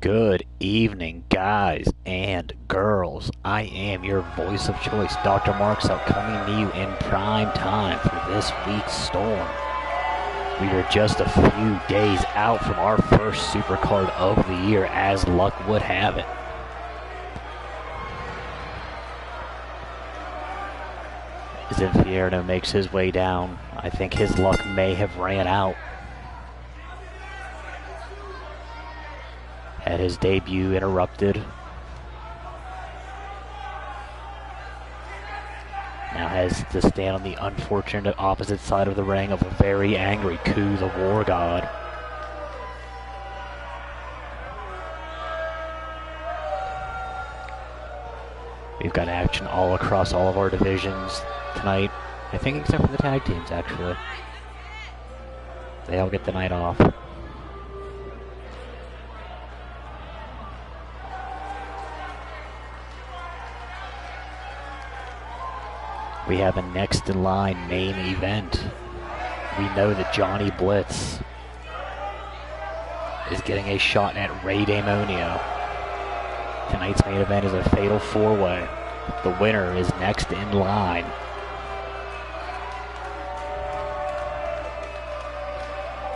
Good evening, guys and girls. I am your voice of choice, Dr. Marksell, coming to you in prime time for this week's Storm. We are just a few days out from our first supercard of the year, as luck would have it. As Infierno makes his way down, I think his luck may have ran out. Had his debut interrupted. Now has to stand on the unfortunate opposite side of the ring of a very angry Ku, the War God. We've got action all across all of our divisions tonight. I think except for the tag teams, actually. They all get the night off. We have a next in line main event. We know that Johnny Blitz is getting a shot at Ray Damonio. Tonight's main event is a fatal four-way. The winner is next in line.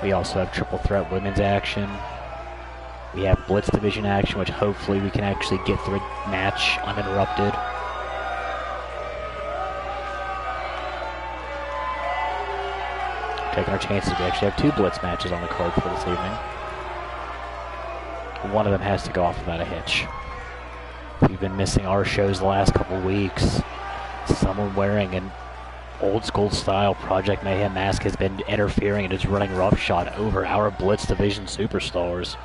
We also have triple threat women's action. We have Blitz division action, which hopefully we can actually get through a match uninterrupted. Taking our chances. We actually have two Blitz matches on the card for this evening. One of them has to go off without a hitch. If you've been missing our shows the last couple weeks, someone wearing an old school style Project Mayhem mask has been interfering and is running roughshod over our Blitz division superstars.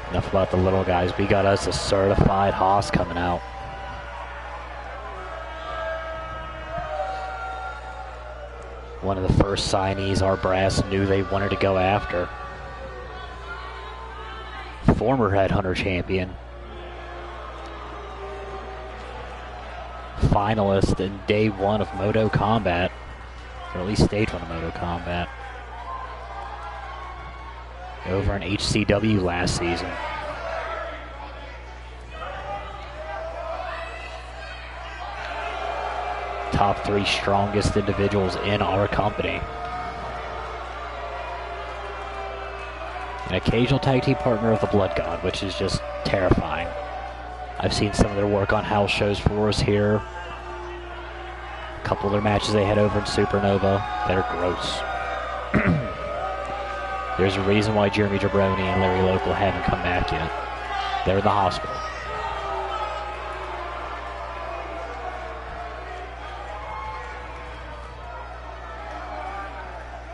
Enough about the little guys. We got us a certified Haas coming out. One of the first signees our brass knew they wanted to go after. Former Headhunter champion. Finalist in day one of Moto Combat. Or at least stage one of Moto Combat. Over in HCW last season. Top three strongest individuals in our company. An occasional tag team partner of the Blood God, which is just terrifying. I've seen some of their work on house shows for us here. A couple of their matches they had over in Supernova. They're gross. There's a reason why Jeremy Jabroni and Larry Local haven't come back yet. They're in the hospital.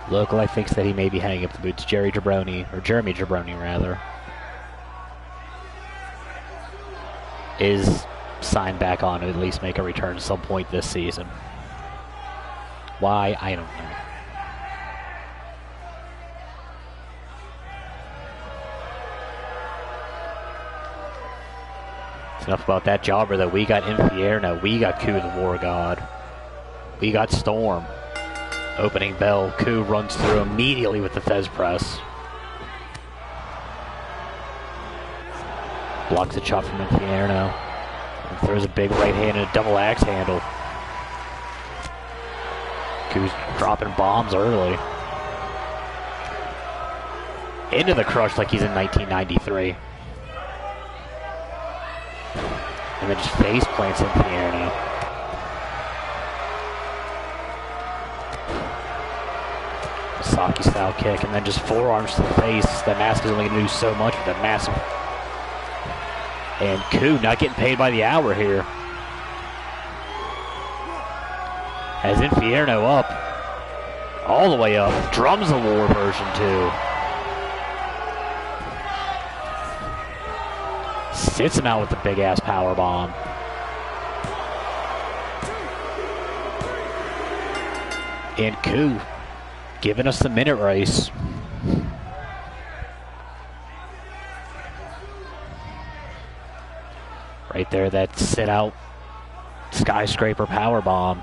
Local, I think, that he may be hanging up the boots. Jeremy Jabroni, rather, is signed back on to at least make a return at some point this season. Why, I don't know. Enough about that jobber, though. We got Infierno. We got Ku, the War God. We got Storm. Opening bell. Ku runs through immediately with the Fez press. Blocks a chop from Infierno. And throws a big right hand and a double axe handle. Ku's dropping bombs early. Into the crush like he's in 1993. And then just face plants Infierno. Saki style kick, and then just forearms to the face. That mask is only going to do so much with that massive. And Ku not getting paid by the hour here. Has Infierno up. All the way up. Drums the War version too. Sits him out with the big ass power bomb. And Ku giving us the minute race. Right there, that sit out skyscraper power bomb.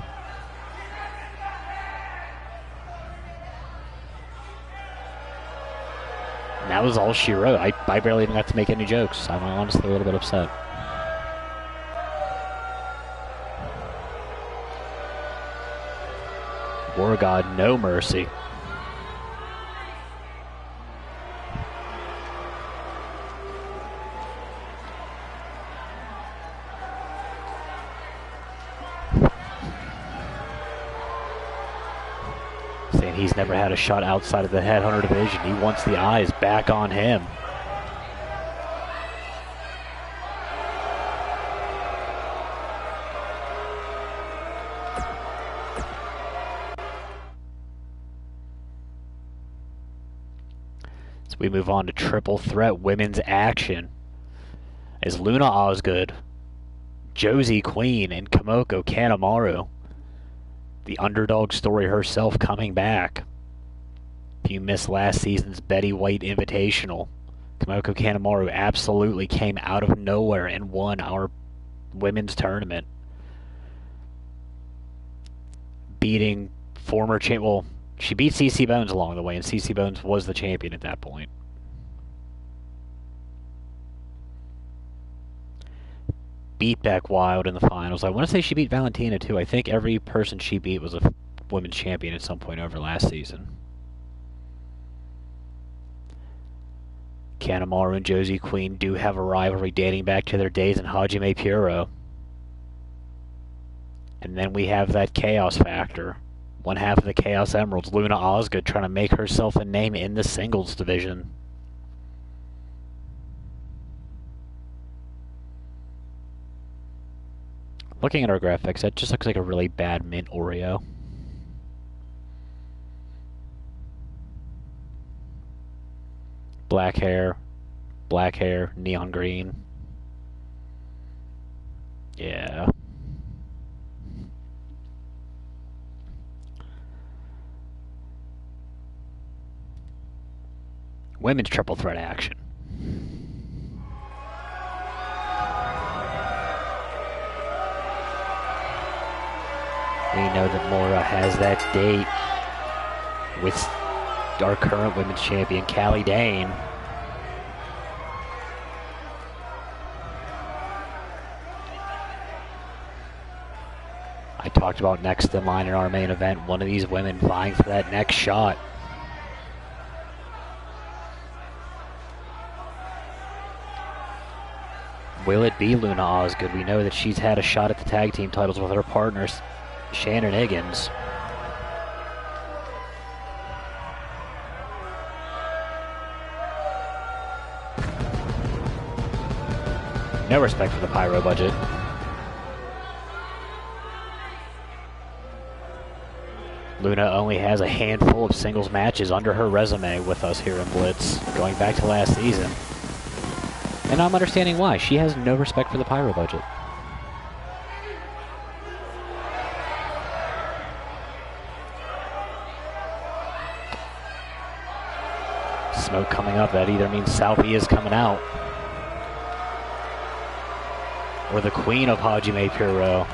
was all she wrote. I barely even got to make any jokes. I'm honestly a little bit upset. War God, no mercy. Saying he's never had a shot outside of the Headhunter division. He wants the eyes back on him. So we move on to triple threat women's action. As Luna Osgood, Josie Queen, and Kamoko Kanemaru. The underdog story herself coming back. If you missed last season's Betty White Invitational, Kamoko Kanemaru absolutely came out of nowhere and won our women's tournament. Beating former champ. Well, she beat CC Bones along the way, and CC Bones was the champion at that point. Beat Beck Wild in the finals. I want to say she beat Valentina too. I think every person she beat was a women's champion at some point over last season. Kanemaru and Josie Queen do have a rivalry dating back to their days in Hajime Puro. And then we have that Chaos Factor. One half of the Chaos Emeralds, Luna Osgood, trying to make herself a name in the singles division. Looking at our graphics, that just looks like a really bad mint Oreo. Black hair, neon green. Yeah. Women's triple threat action. We know that Mora has that date with our current women's champion, Callie Dane. I talked about next in line in our main event, one of these women vying for that next shot. Will it be Luna Osgood? We know that she's had a shot at the tag team titles with her partners, Shannon Higgins. No respect for the pyro budget. Luna only has a handful of singles matches under her resume with us here in Blitz, going back to last season. And I'm understanding why. She has no respect for the pyro budget. Smoke coming up. That either means Southie is coming out, or the queen of Hajime Puro.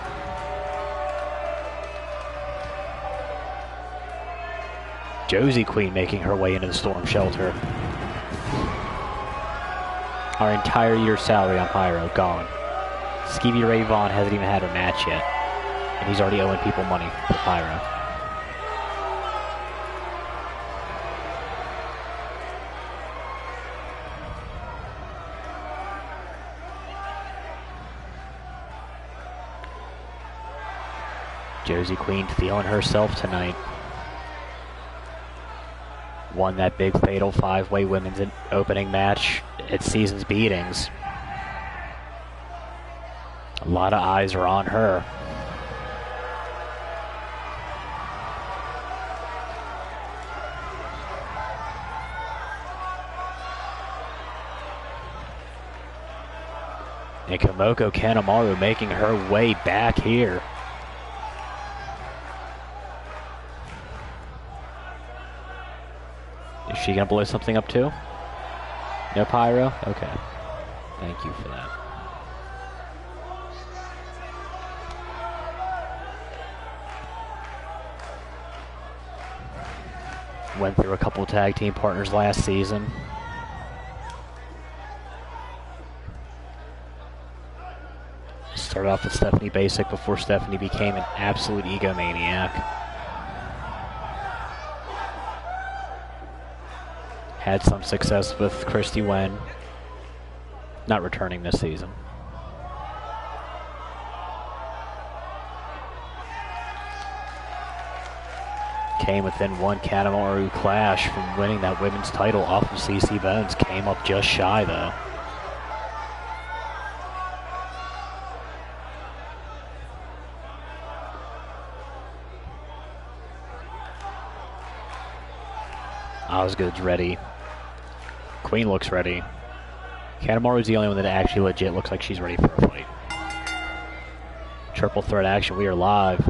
Josie Queen making her way into the Storm Shelter. Our entire year's salary on Pyro, gone. Skeevy Ray Vaughn hasn't even had a match yet, and he's already owing people money for Pyro. Josie Queen feeling herself tonight. Won that big fatal 5-way women's opening match at Season's Beatings. A lot of eyes are on her. And Kamoko Kanemaru making her way back here. Is she going to blow something up too? No pyro? Okay. Thank you for that. Went through a couple tag team partners last season. Started off with Stephanie Basic before Stephanie became an absolute egomaniac. Had some success with Christy Wen. Not returning this season. Came within one Kanemaru clash from winning that women's title off of CC Bones. Came up just shy though. Osgood's ready. Queen looks ready. Kanemaru's the only one that actually legit looks like she's ready for a fight. Triple threat action. We are live.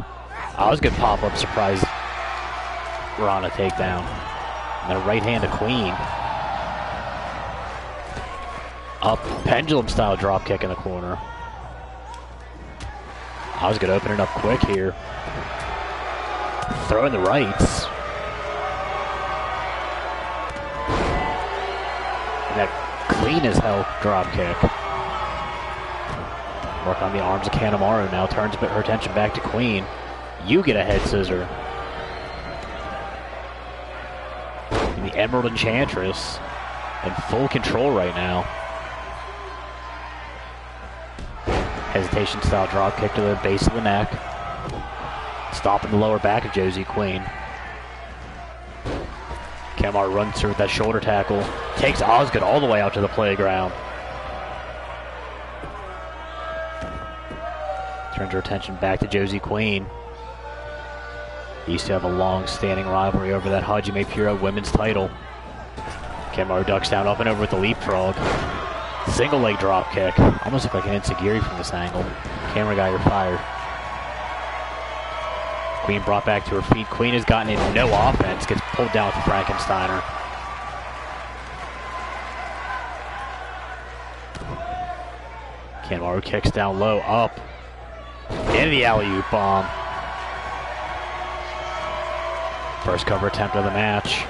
Osgood pop up surprise. We're on a takedown. And then a right hand to Queen. Up pendulum style drop kick in the corner. Osgood opening up quick here. Throwing the rights. And that clean as hell drop kick. Work on the arms of Kanemaru now. Turns her attention back to Queen. You get a head scissor. And the Emerald Enchantress in full control right now. Hesitation style drop kick to the base of the neck. Stopping the lower back of Josie Queen. Kanemaru runs through with that shoulder tackle. Takes Osgood all the way out to the playground. Turns her attention back to Josie Queen. He used to have a long-standing rivalry over that Hajime Puro women's title. Kanemaru ducks down up and over with the leapfrog. Single leg drop kick. Almost looked like an enziguri from this angle. Camera guy, you're fired. Queen brought back to her feet. Queen has gotten in no offense. Gets pulled down with the Frankensteiner. Kanemaru kicks down low, up. Into the alley-oop bomb. First cover attempt of the match.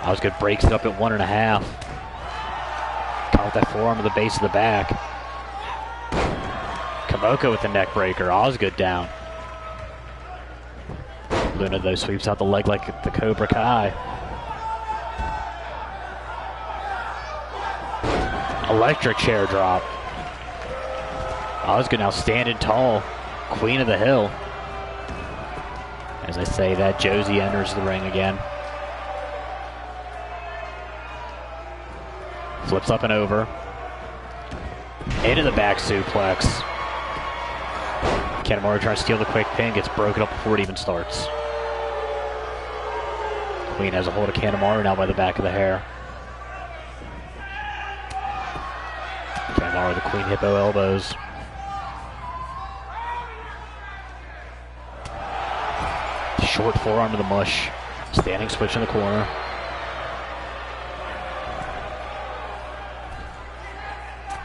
Osgood breaks it up at 1.5. Caught that forearm to the base of the back. Kamoko with the neck breaker. Osgood down. Luna though sweeps out the leg like the Cobra Kai. Electric chair drop. Osgood now standing tall. Queen of the Hill. As I say that, Josie enters the ring again. Flips up and over. Into the back suplex. Kanemaru trying to steal the quick pin. Gets broken up before it even starts. Queen has a hold of Kanemaru now by the back of the hair. Kanemaru the Queen hippo elbows. Short forearm to the mush. Standing switch in the corner.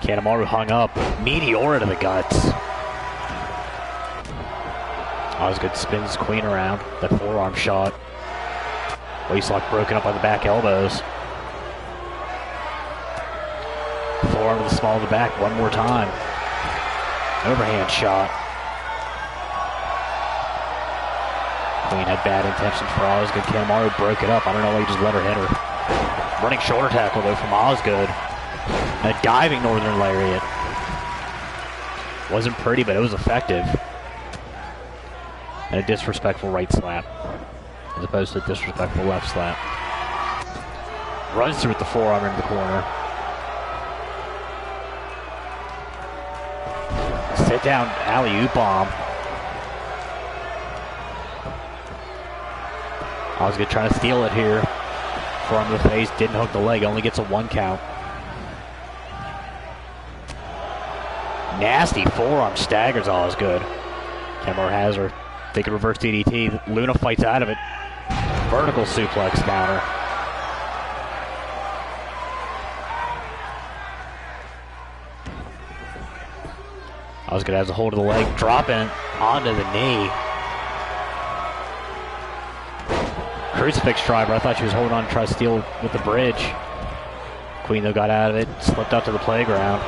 Kanemaru hung up. Meteora to the guts. Osgood spins Queen around. That forearm shot. Waistlock broken up by the back elbows. Forearm to the small of the back one more time. Overhand shot. Queen had bad intentions for Osgood. Kanemaru broke it up. I don't know why he just let her hit her. Running shoulder tackle though from Osgood. A diving northern lariat. Wasn't pretty, but it was effective. And a disrespectful right slap, as opposed to a disrespectful left slap. Runs through with the forearm into the corner. Sit down alley-oop bomb. Osgood trying to steal it here. Forearm to the face, didn't hook the leg, only gets a 1 count. Nasty forearm staggers Osgood. Kanemaru has her. They could reverse DDT. Luna fights out of it. Vertical suplex counter. Osgood has a hold of the leg, dropping onto the knee. Crucifix driver. I thought she was holding on to try to steal with the bridge. Queen though got out of it, slipped out to the playground.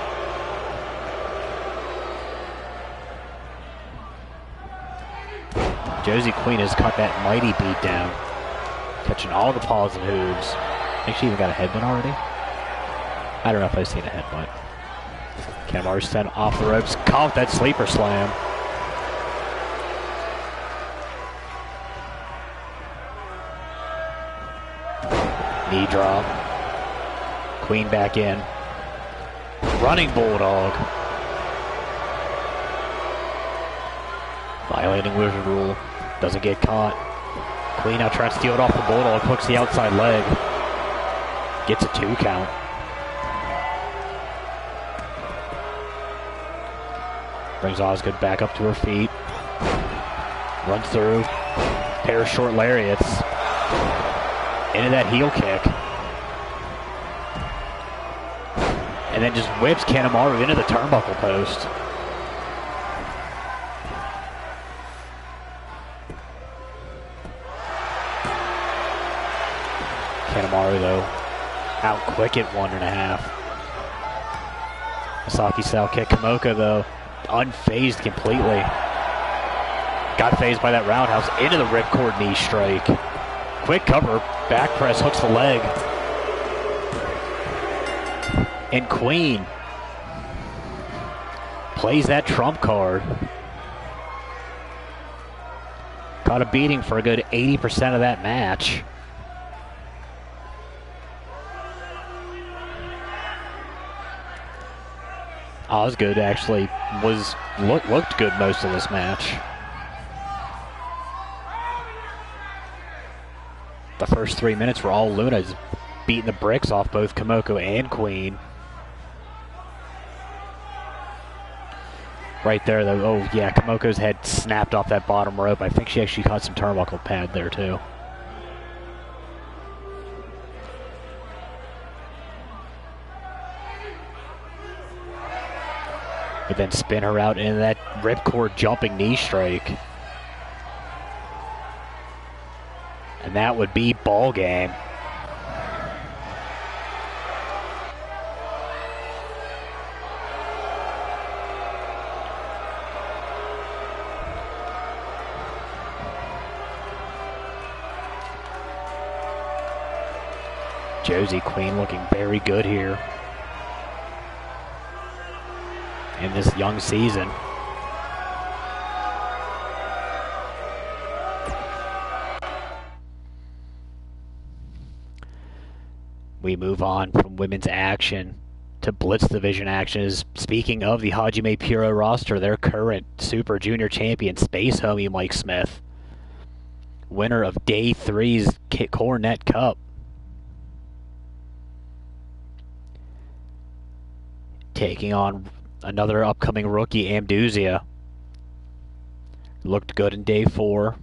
Josie Queen has cut that mighty beat down, catching all the paws and hooves. I think she even got a headbutt already. I don't know if I've seen a headbutt. Kanemaru sent off the ropes, caught that sleeper slam. Knee drop. Queen back in. Running bulldog. Violating Wizard rule. Doesn't get caught. Queen now trying to steal it off the bulldog. Hooks the outside leg. Gets a 2 count. Brings Osgood back up to her feet. Runs through. Pair of short lariats. Into that heel kick. And then just whips Kanemaru into the turnbuckle post. Kanemaru, though, out quick at 1.5. Misaki style kick. Kamoka, though, unfazed completely. Got phased by that roundhouse into the ripcord knee strike. Quick cover, back press, hooks the leg. And Queen plays that trump card. Got a beating for a good 80% of that match. Osgood actually looked good most of this match. The first 3 minutes were all Luna's beating the bricks off both Kamoko and Queen. Right there, though. Oh, yeah, Kamoko's head snapped off that bottom rope. I think she actually caught some turnbuckle pad there, too. But then spin her out into that ripcord jumping knee strike. And that would be ball game. Josie Queen looking very good here in this young season. We move on from women's action to Blitz Division actions. Speaking of the Hajime Puro roster, their current Super Junior champion, Space Homie Mike Smith, winner of Day 3's Cornet Cup. Taking on another upcoming rookie, Amduzia. Looked good in Day 4.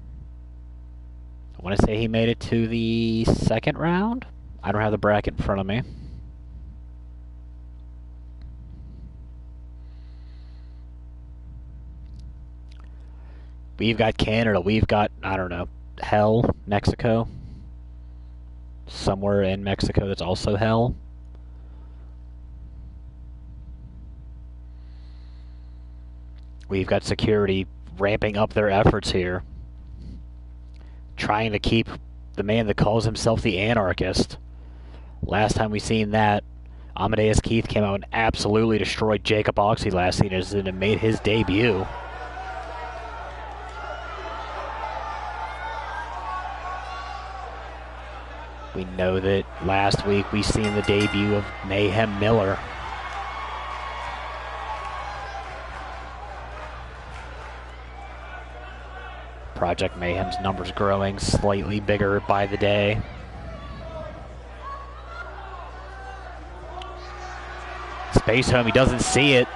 I want to say he made it to the second round. I don't have the bracket in front of me. We've got Canada. We've got, I don't know, Hell, Mexico. Somewhere in Mexico that's also Hell. We've got security ramping up their efforts here. Trying to keep the man that calls himself the Anarchist. Last time we seen that, Amadeus Keith came out and absolutely destroyed Jacob Oxley last season and made his debut. We know that last week we seen the debut of Mayhem Miller. Project Mayhem's numbers growing, slightly bigger by the day. Space Homie doesn't see it.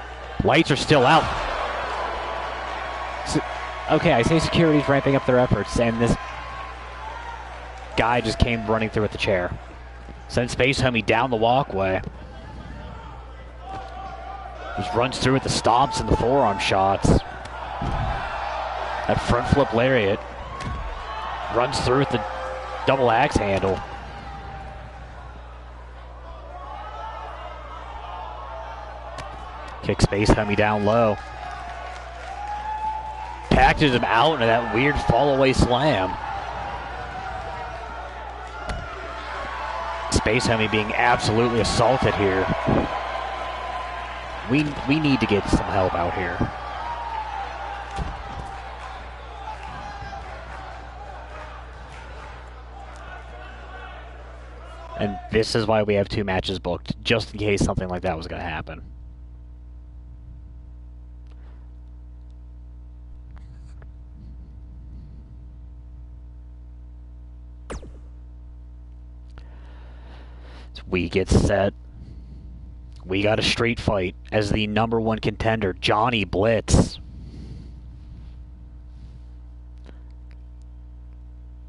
Lights are still out. Okay, I say security's ramping up their efforts, and this guy just came running through with the chair. Sends Space Homie down the walkway. Just runs through with the stomps and the forearm shots. That front flip lariat. Runs through with the double axe handle. Kick Space Homie down low. packages him out into that weird fall-away slam. Space Homie being absolutely assaulted here. We need to get some help out here. And this is why we have 2 matches booked, just in case something like that was going to happen. So we get set. We got a street fight as the #1 contender, Johnny Blitz,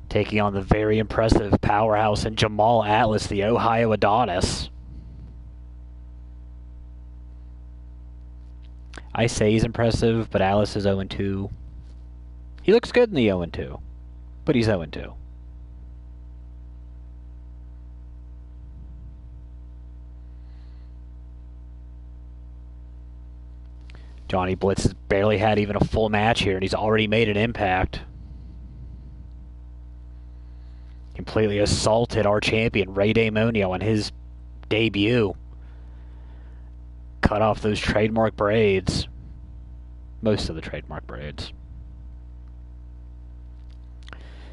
taking on the very impressive powerhouse and Jamal Atlas, the Ohio Adonis. I say he's impressive, but Atlas is 0-2. He looks good in the 0-2, but he's 0-2. Johnny Blitz has barely had even a full match here, and he's already made an impact. Completely assaulted our champion, Ray Damonio, on his debut. Cut off those trademark braids. Most of the trademark braids.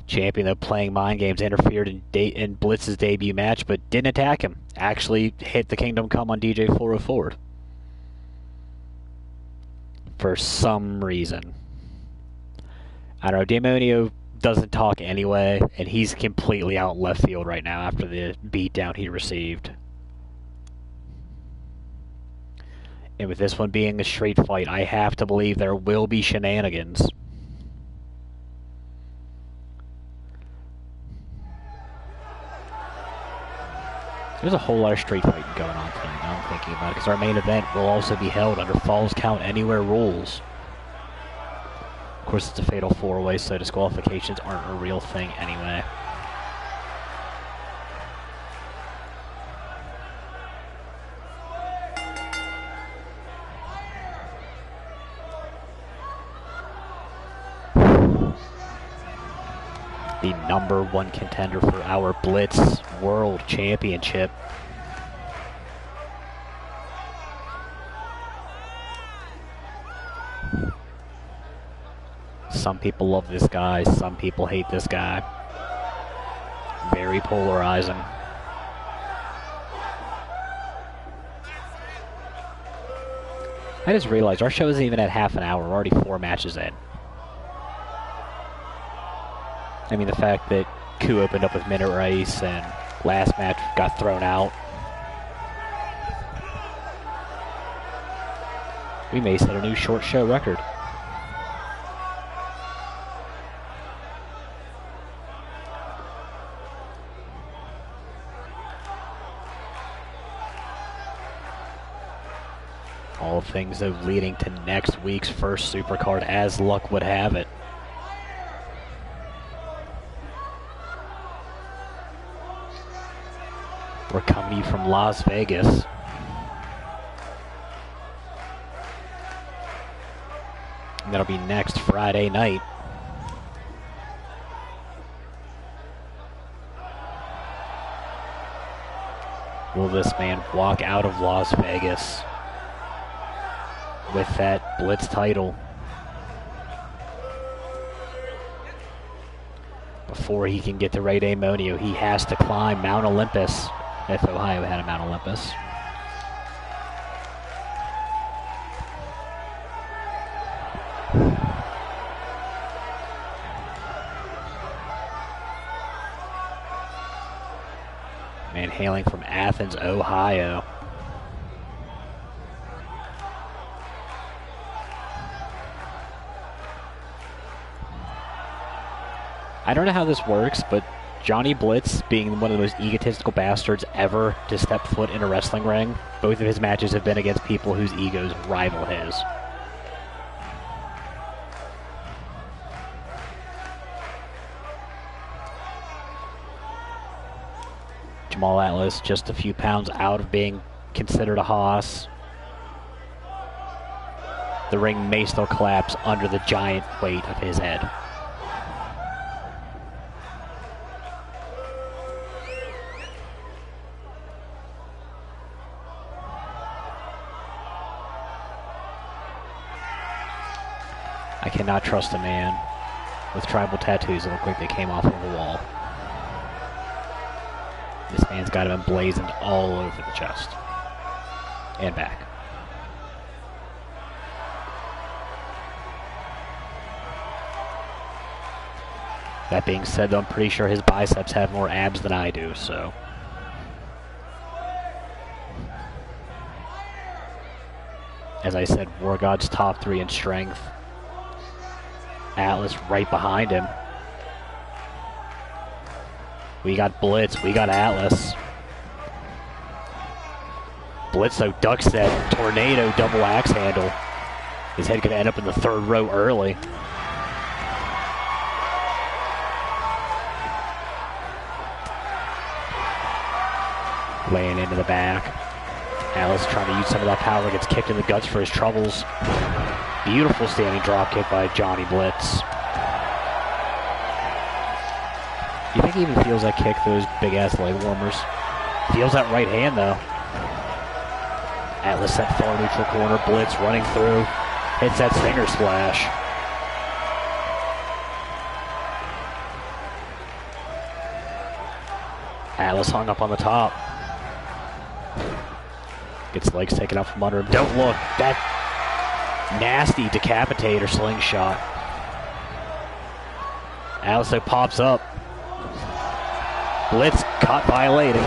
Champion, though, playing mind games, interfered in Blitz's debut match, but didn't attack him. Actually hit the Kingdom Come on DJ 404. For some reason. I don't know, Damonio doesn't talk anyway, and he's completely out in left field right now after the beatdown he received. And with this one being a straight fight, I have to believe there will be shenanigans. There's a whole lot of street fighting going on tonight, now I'm thinking about it, because our main event will also be held under Falls Count Anywhere rules. Of course, it's a fatal 4-way, so disqualifications aren't a real thing anyway. The #1 contender for our Blitz World Championship. Some people love this guy, some people hate this guy. Very polarizing. I just realized our show isn't even at half an hour. We're already 4 matches in. I mean, the fact that Ku opened up with Minute Race and last match got thrown out. We may set a new short show record. All things, though, leading to next week's first Supercard, as luck would have it. We're coming to you from Las Vegas. And that'll be next Friday night. Will this man walk out of Las Vegas with that Blitz title before he can get to Ray Damonio? He has to climb Mount Olympus, if Ohio had a Mount Olympus. Man hailing from Athens, Ohio. I don't know how this works, but Johnny Blitz, being one of the most egotistical bastards ever to step foot in a wrestling ring, both of his matches have been against people whose egos rival his. Jamal Atlas just a few pounds out of being considered a hoss. the ring may still collapse under the giant weight of his head. I cannot trust a man with tribal tattoos that look like they came off of a wall. This man's got him emblazoned all over the chest and back. That being said, though, I'm pretty sure his biceps have more abs than I do, so. As I said, War God's top 3 in strength. Atlas right behind him. We got Blitz, we got Atlas. Blitz, though, ducks that tornado double axe handle. His head could end up in the 3rd row early. Laying into the back. Atlas trying to use some of that power, gets kicked in the guts for his troubles. Beautiful standing drop kick by Johnny Blitz. You think he even feels that kick, those big-ass leg warmers? Feels that right hand, though. Atlas that far neutral corner, Blitz running through. Hits that stinger splash. Atlas hung up on the top. Gets legs taken out from under him. Don't look. That nasty decapitator slingshot. Atlas though pops up. Blitz caught violating.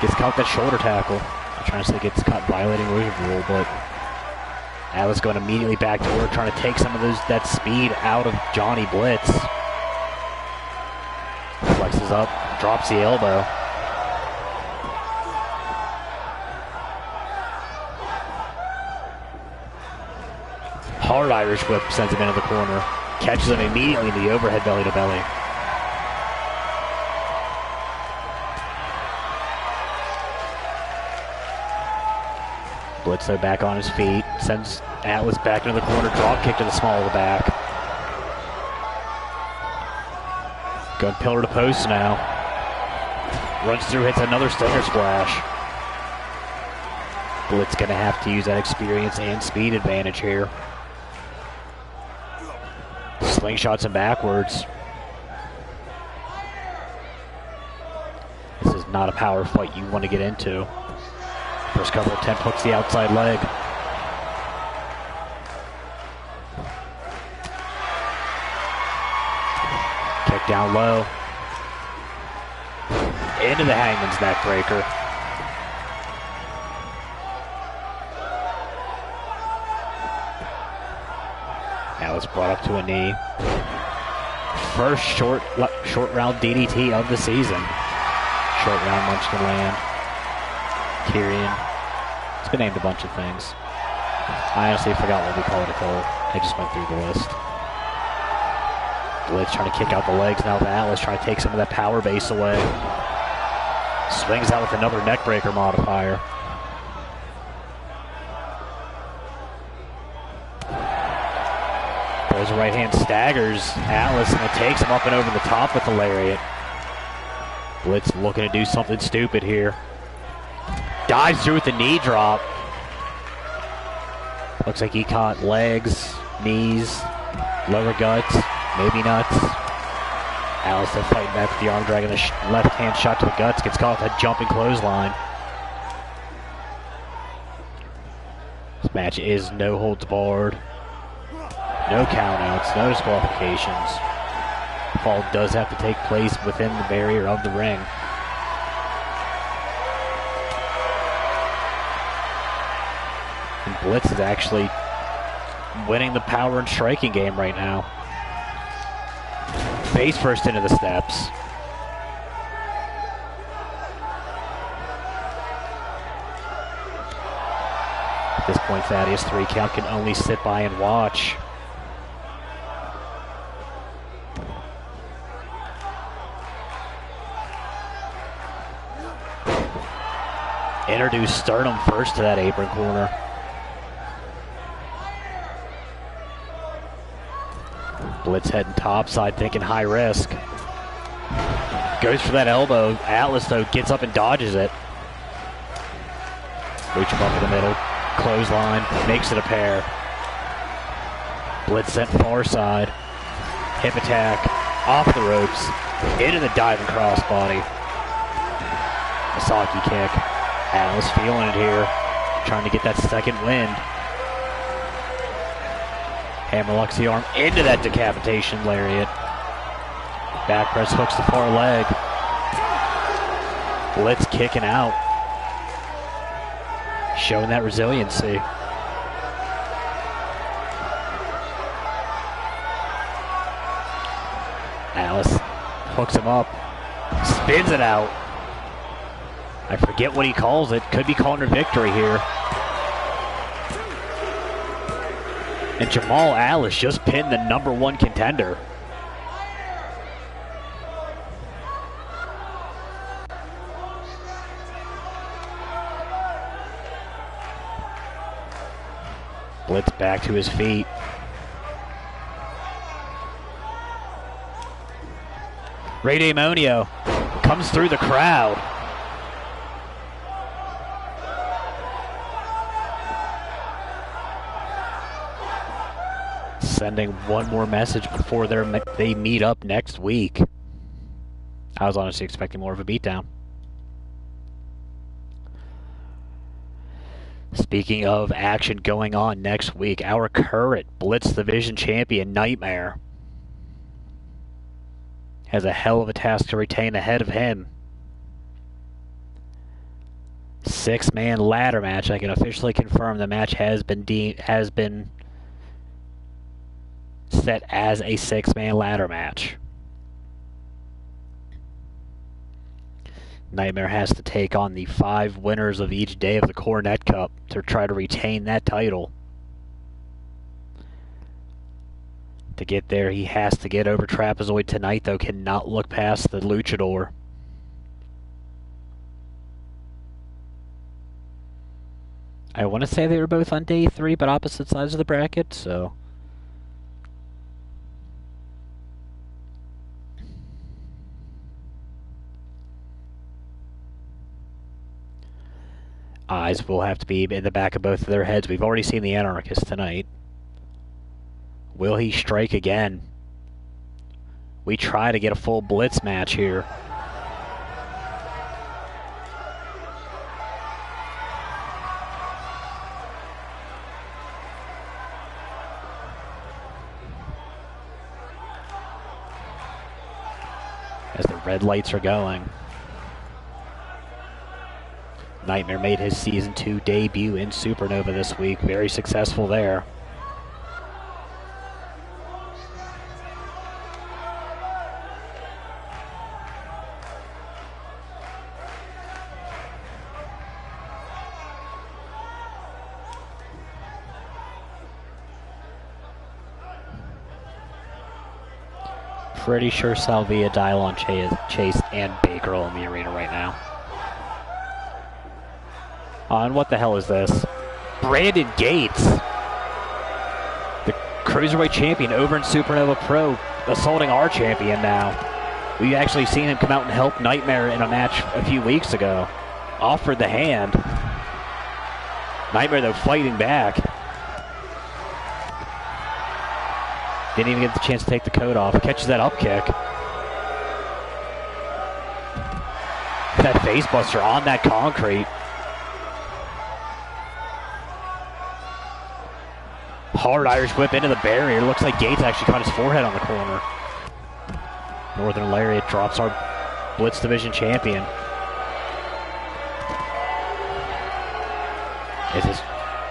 Gets caught that shoulder tackle. I'm trying to say gets caught violating rule, but Atlas going immediately back to work, trying to take some of that speed out of Johnny Blitz. Flexes up, drops the elbow. Hard Irish whip sends him into the corner. Catches him immediately in the overhead belly to belly. Blitz though back on his feet. Sends Atlas back into the corner. Drop kick to the small of the back. Going pillar to post now. Runs through, hits another stinger splash. Blitz gonna have to use that experience and speed advantage here. Slingshots him backwards. This is not a power fight you want to get into. First couple of attempts, hooks the outside leg. Kick down low. Into the Hangman's neck breaker. Atlas brought up to a knee. First short round DDT of the season. Short round Munchkin land. Tyrion. It's been named a bunch of things. I honestly forgot what we call it, I just went through the list. Blitz trying to kick out the legs now with Atlas, trying to take some of that power base away. Swings out with another neckbreaker modifier. Throws a right hand, staggers Atlas, and it takes him up and over the top with the lariat. Blitz looking to do something stupid here. Dives through with the knee drop. Looks like he caught legs, knees, lower guts, maybe nuts. Alistair fighting back with the arm drag and the left hand shot to the guts. Gets caught with a jumping clothesline. This match is no holds barred. No countouts, no disqualifications. The fall does have to take place within the barrier of the ring. And Blitz is actually winning the power and striking game right now. Face first into the steps. At this point, Thaddeus 3 count can only sit by and watch. Introduce Sternum first to that apron corner. Blitz heading topside, thinking high risk. Goes for that elbow. Atlas, though, gets up and dodges it. Reach him up in the middle. Clothesline. Makes it a pair. Blitz sent far side. Hip attack. Off the ropes. Into the diving crossbody. Misaki kick. Atlas feeling it here. Trying to get that second wind. Hammerlocks the arm into that decapitation lariat. Back press hooks the far leg. Blitz kicking out. Showing that resiliency. Atlas hooks him up. Spins it out. I forget what he calls it. Could be calling her victory here. And Jamal Atlas just pinned the #1 contender. Blitz back to his feet. Ray Damonio comes through the crowd. Sending one more message before they meet up next week. I was honestly expecting more of a beatdown. Speaking of action going on next week, our current Blitz Division champion, Nightmare, has a hell of a task to retain ahead of him. 6-man ladder match. I can officially confirm the match has been set as a 6-man ladder match. Nightmare has to take on the 5 winners of each day of the Coronet Cup to try to retain that title. To get there, he has to get over Trapezoid tonight, though cannot look past the Luchador. I want to say they were both on day 3, but opposite sides of the bracket, so... Eyes will have to be in the back of both of their heads. We've already seen the Anarchist tonight. Will he strike again? We try to get a full Blitz match here. As the red lights are going. Nightmare made his Season 2 debut in Supernova this week. Very successful there. Pretty sure Salvia, Dylon, Chase, and Baker are in the arena right now. And what the hell is this? Brandon Gates, the Cruiserweight champion over in Supernova Pro, assaulting our champion now. We've actually seen him come out and help Nightmare in a match a few weeks ago. Offered the hand. Nightmare, though, fighting back. Didn't even get the chance to take the coat off. Catches that up kick. That face buster on that concrete. Hard Irish whip into the barrier. Looks like Gates actually caught his forehead on the corner. Northern Lariat drops our Blitz Division champion. Is this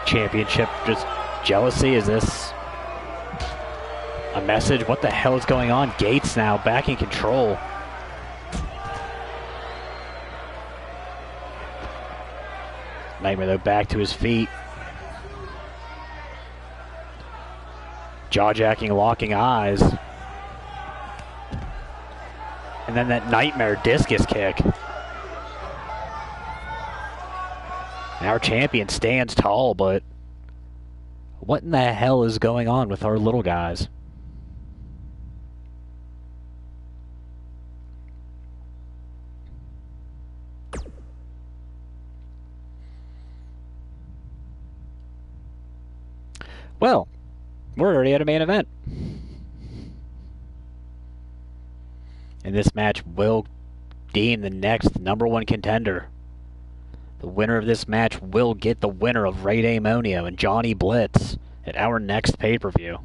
championship just jealousy? Is this a message? What the hell is going on? Gates now back in control. Nightmare, though, back to his feet. Jaw-jacking, locking eyes. And then that Nightmare discus kick. Our champion stands tall, but what in the hell is going on with our little guys? Well, we're already at a main event. And this match will deem the next #1 contender. The winner of this match will get the winner of Ray Damonio and Johnny Blitz at our next pay-per-view.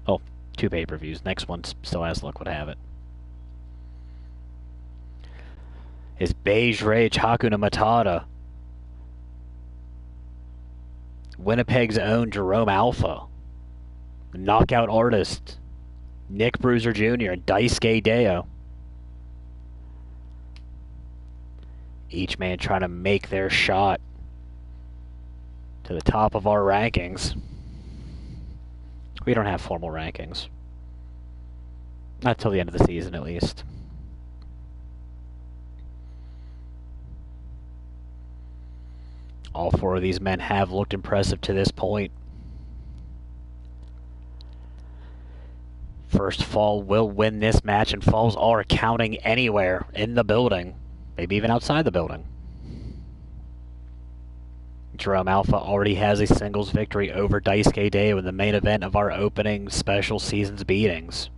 Oh, 2 pay-per-views. Next one still as luck would have it. Is Beige Rage Hakuna Matata. Winnipeg's own Jerome Alpha. The knockout artist Nick Bruiser Jr. and Daisuke Deo. Each man trying to make their shot to the top of our rankings. We don't have formal rankings. Not till the end of the season, at least. All 4 of these men have looked impressive to this point. First fall will win this match, and falls are counting anywhere in the building. Maybe even outside the building. Jerome Alpha already has a singles victory over Daisuke Deo in the main event of our opening special season's beatings.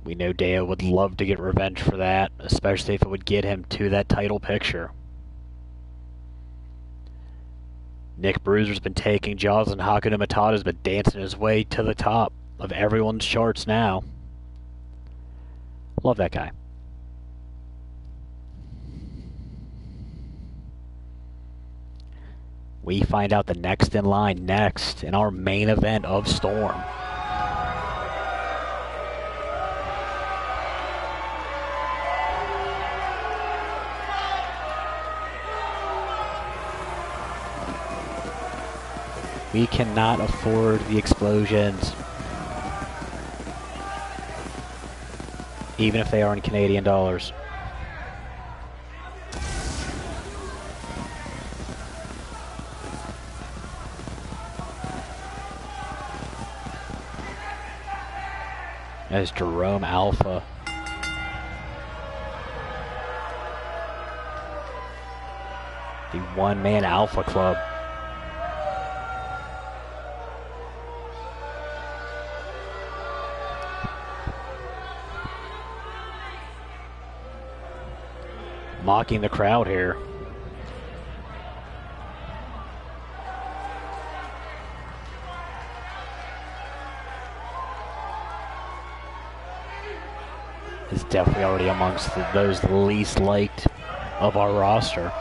We know Deo would love to get revenge for that, especially if it would get him to that title picture. Nick Bruiser's been taking jaws, and Hakuna Matata's been dancing his way to the top of everyone's charts now. Love that guy. We find out the next in line next in our main event of Storm. We cannot afford the explosions, even if they are in Canadian dollars. As Jerome Alpha the one-man Alpha Club. Mocking the crowd here. Is definitely already amongst those least liked of our roster.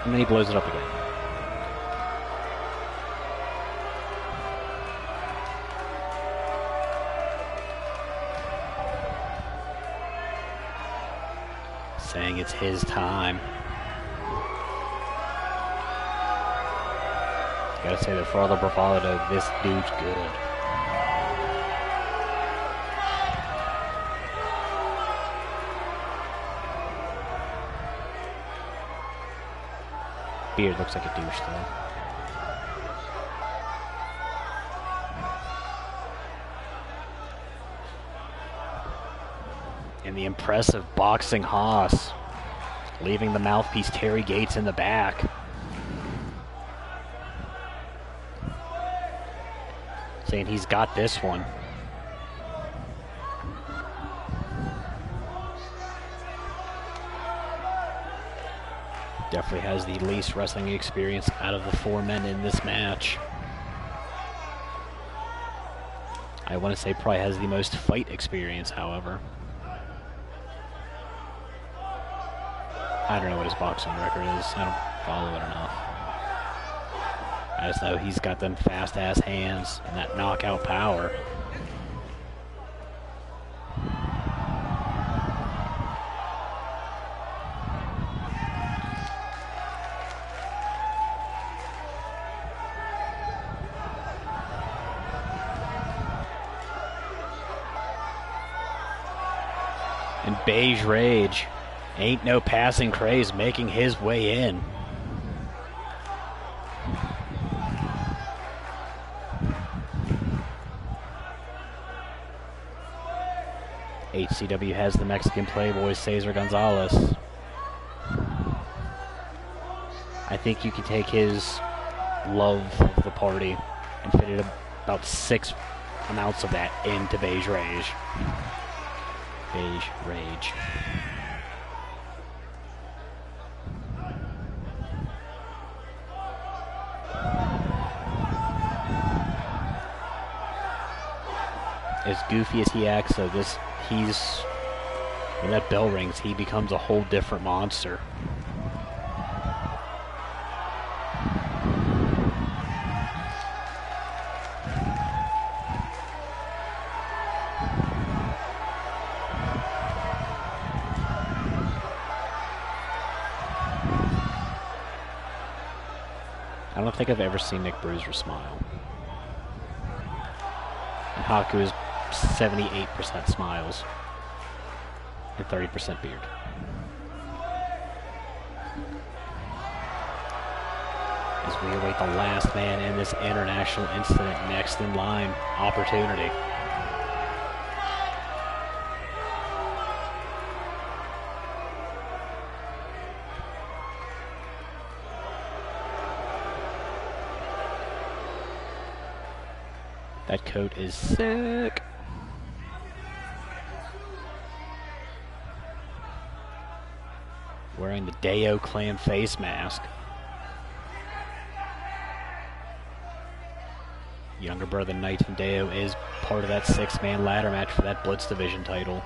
And then he blows it up again. Saying it's his time. Gotta say that for all the bravado, this dude's good. Beard looks like a douche, though. And the impressive boxing Haas, leaving the mouthpiece Terry Gates in the back. Saying he's got this one. Definitely has the least wrestling experience out of the 4 men in this match. I want to say probably has the most fight experience, however. I don't know what his boxing record is. I don't follow it enough. I just know he's got them fast-ass hands and that knockout power. And Beige Rage, ain't no passing craze, making his way in. HCW has the Mexican Playboy Cesar Gonzalez. I think you can take his love of the party and fit it about 6 amounts of that into Beige Rage. Beige Rage. As goofy as he acts, though, when that bell rings, he becomes a whole different monster. I don't think I've ever seen Nick Bruiser smile. And Haku is 78% smiles and 30% beard. As we await the last man in this international incident, next in line opportunity. That coat is sick. Wearing the Deo clan face mask. Younger brother Knight from Deo is part of that 6-man ladder match for that Blitz Division title.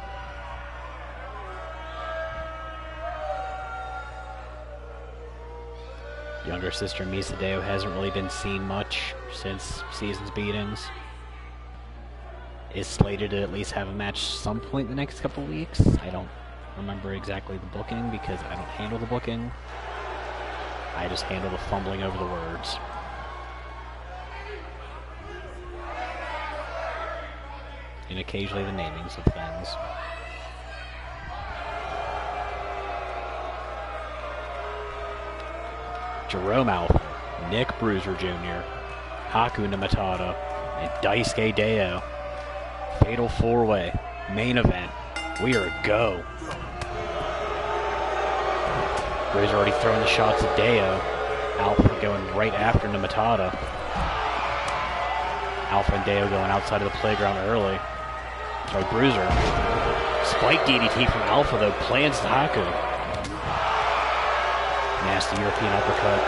Younger sister Misa Deo hasn't really been seen much since season's beatings. Is slated to at least have a match some point in the next couple weeks. I don't remember exactly the booking because I don't handle the booking. I just handle the fumbling over the words. And occasionally the namings of things. Jerome Alpha, Nick Bruiser Jr., Haku Namatata, and Daisuke Deo. Fatal 4-way, main event. We are a go. Bruiser already throwing the shots at Deo. Alpha going right after Namatata. Alpha and Deo going outside of the playground early. Sorry, Bruiser. Spike DDT from Alpha, though, plans to Haku. Nasty European uppercut.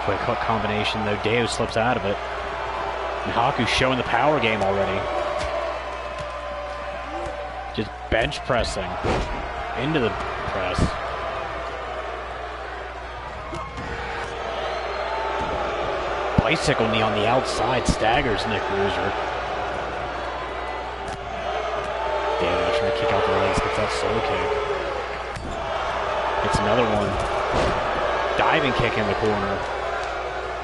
Quick hook combination, though. Deo slips out of it. And Haku's showing the power game already. Just bench pressing into the press. Bicycle knee on the outside staggers Nick Bruiser. Deo trying to kick out the legs, gets that solo kick. It's another one. Diving kick in the corner.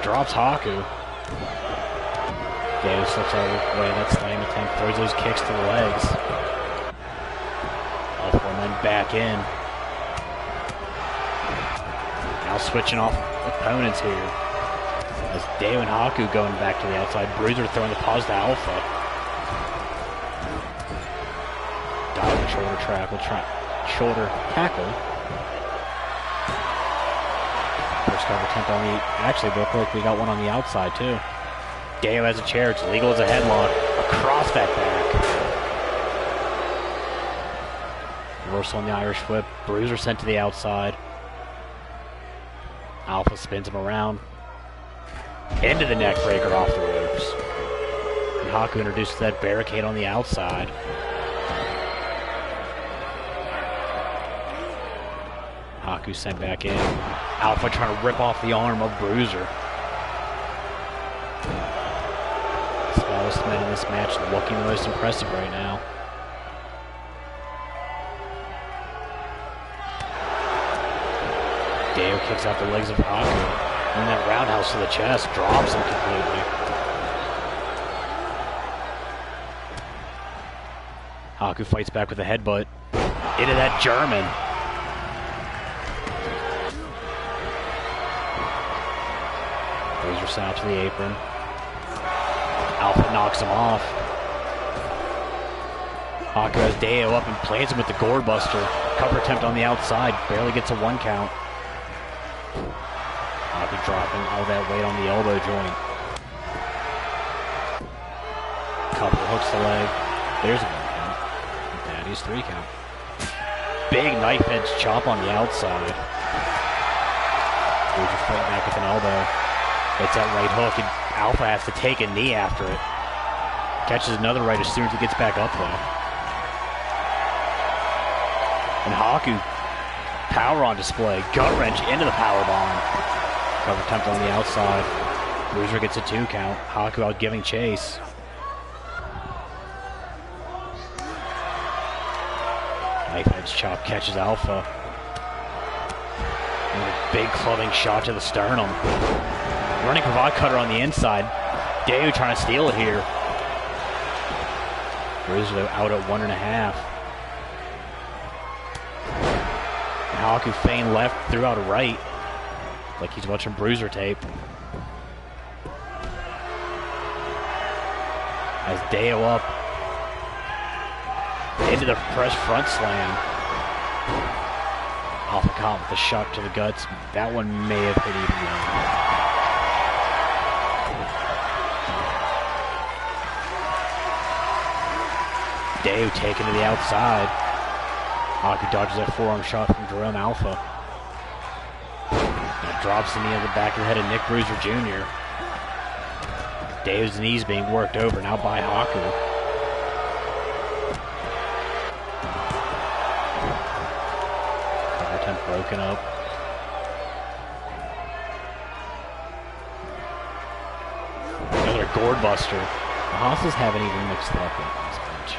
Drops Haku. Deo slips out of the way. That slam attempt throws those kicks to the legs. Alpha and then back in. Now switching off opponents here. As Deo and Haku going back to the outside. Bruiser throwing the pause to Alpha. Diving shoulder tackle. First cover attempt on the... Actually, real quick, we got one on the outside, too. Deo has a chair. It's legal as a headlock. Across that back. Reversal on the Irish whip. Bruiser sent to the outside. Alpha spins him around. Into the neck breaker off the ropes. And Haku introduces that barricade on the outside. Haku sent back in. Alpha trying to rip off the arm of Bruiser. Smallest men in this match looking the most impressive right now. Deo kicks out the legs of Haku. And that roundhouse to the chest drops him completely. Haku fights back with a headbutt. Into that German. Bruiser sent out to the apron. Alpha knocks him off. Haku has Deo up and plants him with the Gore Buster. Cover attempt on the outside. Barely gets a 1 count. I'll be dropping all that weight on the elbow joint. Couple hooks the leg. There's a 1 count. Daddy's 3 count. Big knife edge chop on the outside. Bruiser fighting back with an elbow. Gets that right hook, and Alpha has to take a knee after it. Catches another right as soon as he gets back up though. And Haku, power on display. Gut wrench into the power bomb. Cover attempt on the outside. Bruiser gets a 2 count. Haku out giving chase. Knife edge chop catches Alpha. And a big clubbing shot to the sternum. Running cravat cutter on the inside. Deu trying to steal it here. Bruiser out at 1.5. Haku feigned left, threw out a right. Like he's watching Bruiser tape. As Deu up. Into the press front slam. Alpha caught with a shot to the guts. That one may have hit even lower. Deu taken to the outside. Haku dodges that forearm shot from Jerome Alpha. Now drops the knee on the back of the head of Nick Bruiser Jr. Deu's knees being worked over now by Haku. Cover attempt broken up. Another gourd buster. The Hosses haven't even mixed it up yet in this match.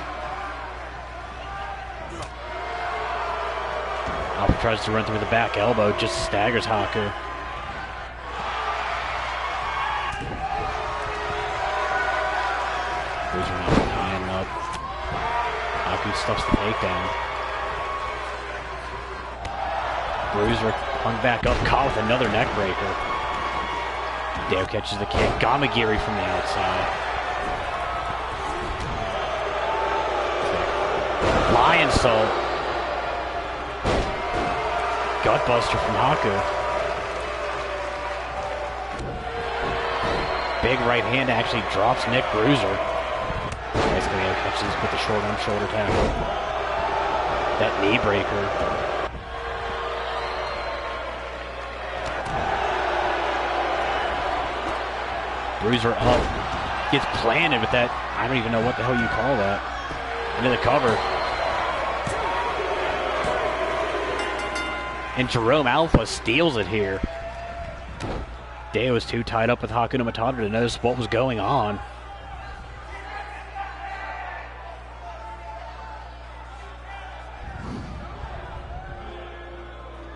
Alpha tries to run through the back elbow, just staggers Haku. Bruiser now tying him up. Haku stuffs the takedown. Bruiser hung back up, caught with another neck breaker. Deu catches the kick. Gamagiri from the outside. Lion salt. Gutbuster from Haku. Big right hand actually drops Nick Bruiser. Basically, catches with the short arm shoulder tackle. That knee breaker. Bruiser up. Gets planted with that. I don't even know what the hell you call that. Into the cover. And Jerome Alpha steals it here. Deu was too tied up with Hakuna Matata to notice what was going on.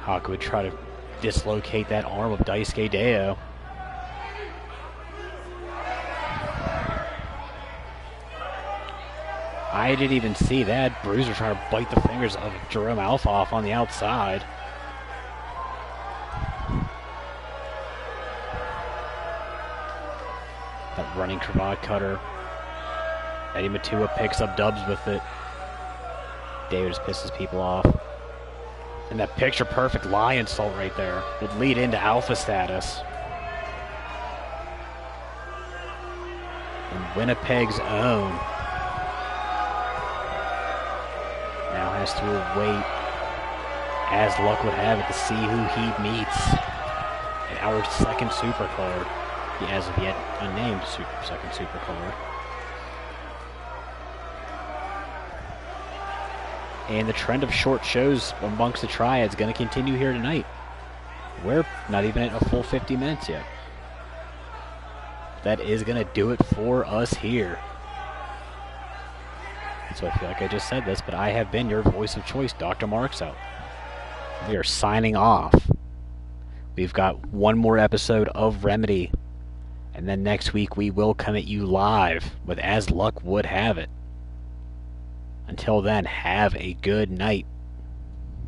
Haku would try to dislocate that arm of Daisuke Deu. I didn't even see that. Bruiser trying to bite the fingers of Jerome Alpha off on the outside. That running cravat cutter. Eddie Matua picks up dubs with it. Deu just pisses people off. And that picture perfect lion salt right there would lead into Alpha status. And Winnipeg's own now has to wait, as luck would have it, to see who he meets at our second super card. The as of yet unnamed second super card. And the trend of short shows amongst the triads is going to continue here tonight. We're not even at a full 50 minutes yet. That is going to do it for us here. So I feel like I just said this, but I have been your voice of choice, Dr. Marks out. We are signing off. We've got one more episode of Remedy. And then next week we will come at you live with As Luck Would Have It. Until then, have a good night.